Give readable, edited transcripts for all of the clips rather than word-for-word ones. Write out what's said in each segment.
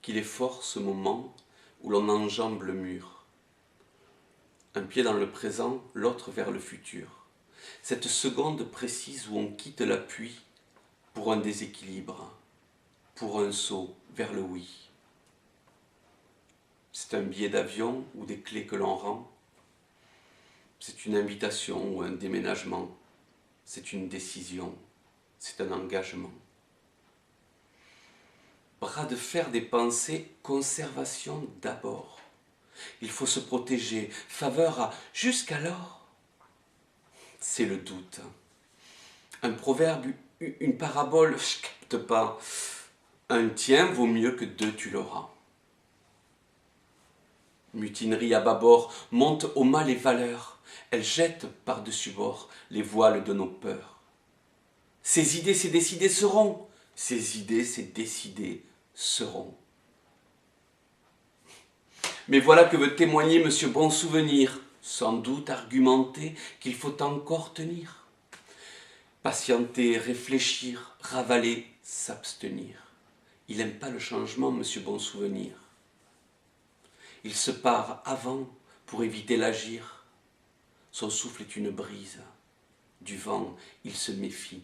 qu'il est fort ce moment où l'on enjambe le mur. Un pied dans le présent, l'autre vers le futur. Cette seconde précise où on quitte l'appui pour un déséquilibre, pour un saut vers le oui. C'est un billet d'avion ou des clés que l'on rend. C'est une invitation ou un déménagement. C'est une décision. C'est un engagement. Bras de fer des pensées, conservation d'abord. Il faut se protéger, faveur à jusqu'alors. C'est le doute. Un proverbe, une parabole, je capte pas. Un tien vaut mieux que deux tu l'auras. Mutinerie à bâbord, monte au mât les valeurs. Elle jette par-dessus bord les voiles de nos peurs. Ces idées, ces décidés seront. Ces idées, ces décidés seront. Mais voilà que veut témoigner Monsieur Bon Souvenir, sans doute argumenter qu'il faut encore tenir. Patienter, réfléchir, ravaler, s'abstenir. Il n'aime pas le changement, Monsieur Bon Souvenir. Il se part avant pour éviter l'agir. Son souffle est une brise. Du vent, il se méfie.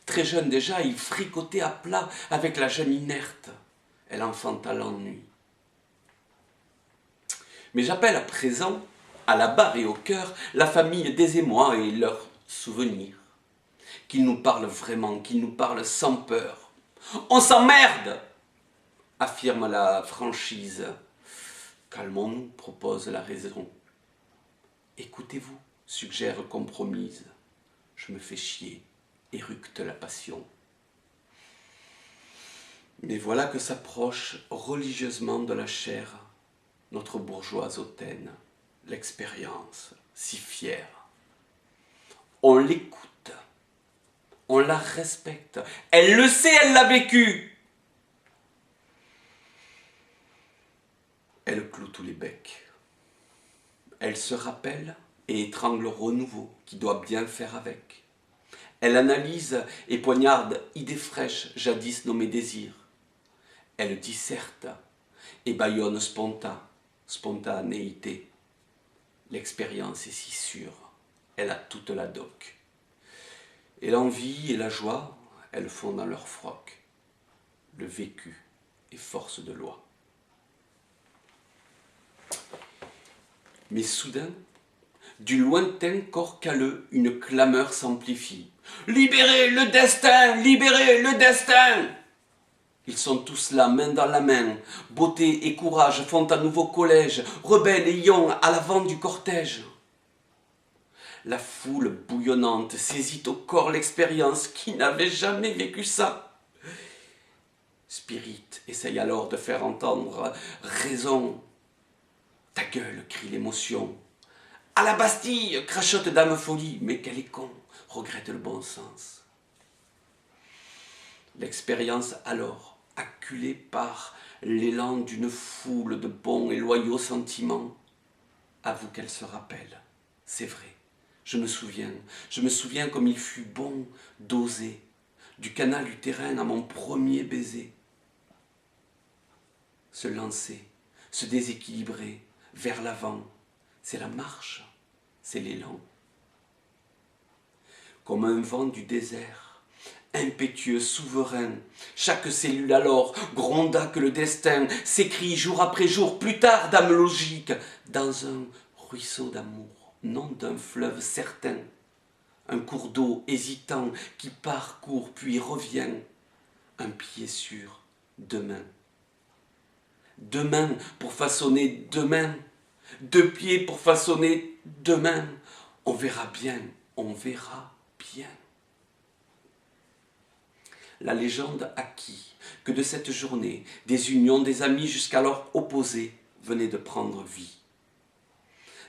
Très jeune déjà, il fricotait à plat avec la jeune inerte. Elle enfanta l'ennui. Mais j'appelle à présent, à la barre et au cœur, la famille des émois et leurs souvenirs. Qu'ils nous parlent vraiment, qu'ils nous parlent sans peur. On s'emmerde, affirme la franchise. Calmons-nous, propose la raison. Écoutez-vous, suggère compromise. Je me fais chier, éructe la passion. Mais voilà que s'approche religieusement de la chair notre bourgeoise hautaine, l'expérience, si fière. On l'écoute, on la respecte, elle le sait, elle l'a vécu. Elle cloue tous les becs. Elle se rappelle et étrangle renouveau qui doit bien faire avec. Elle analyse et poignarde idées fraîches jadis nommées désirs. Elle disserte et bâillonne spontanéité. L'expérience est si sûre, elle a toute la doc. Et l'envie et la joie, elles font dans leur froc. Le vécu est force de loi. Mais soudain, du lointain corps calleux, une clameur s'amplifie. Libérez le destin! Libérez le destin! Ils sont tous là, main dans la main. Beauté et courage font un nouveau collège. Rebelles et lions à l'avant du cortège. La foule bouillonnante saisit au corps l'expérience qui n'avait jamais vécu ça. Spirit essaye alors de faire entendre raison. Ta gueule, crie l'émotion. À la Bastille, crachote Dame Folie. Mais qu'elle est con, regrette le bon sens. L'expérience alors, acculée par l'élan d'une foule de bons et loyaux sentiments, avoue qu'elle se rappelle. C'est vrai, je me souviens comme il fut bon d'oser, du canal utérin à mon premier baiser. Se lancer, se déséquilibrer vers l'avant, c'est la marche, c'est l'élan. Comme un vent du désert, impétueux, souverain, chaque cellule alors gronda que le destin s'écrit jour après jour, plus tard, dame logique, dans un ruisseau d'amour, non d'un fleuve certain, un cours d'eau hésitant qui parcourt puis revient, un pied sûr, demain. Demain pour façonner demain, deux pieds pour façonner demain. On verra bien, on verra bien. La légende acquit que de cette journée, des unions des amis jusqu'alors opposés venaient de prendre vie.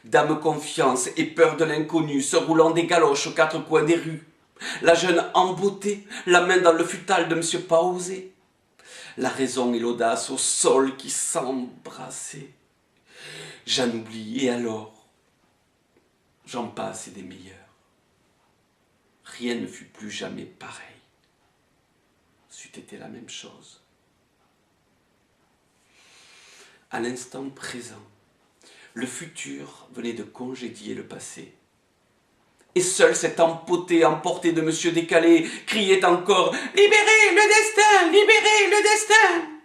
Dame confiance et peur de l'inconnu, se roulant des galoches aux quatre coins des rues. La jeune en beauté, la main dans le futal de Monsieur Pas osé. La raison et l'audace au sol qui s'embrassaient. J'en oublie et alors, j'en passe et des meilleurs. Rien ne fut plus jamais pareil. C'eût été la même chose. à l'instant présent. Le futur venait de congédier le passé. Et seul cet empoté emporté de Monsieur Décalé criait encore « Libérez le destin! Libérez le destin !»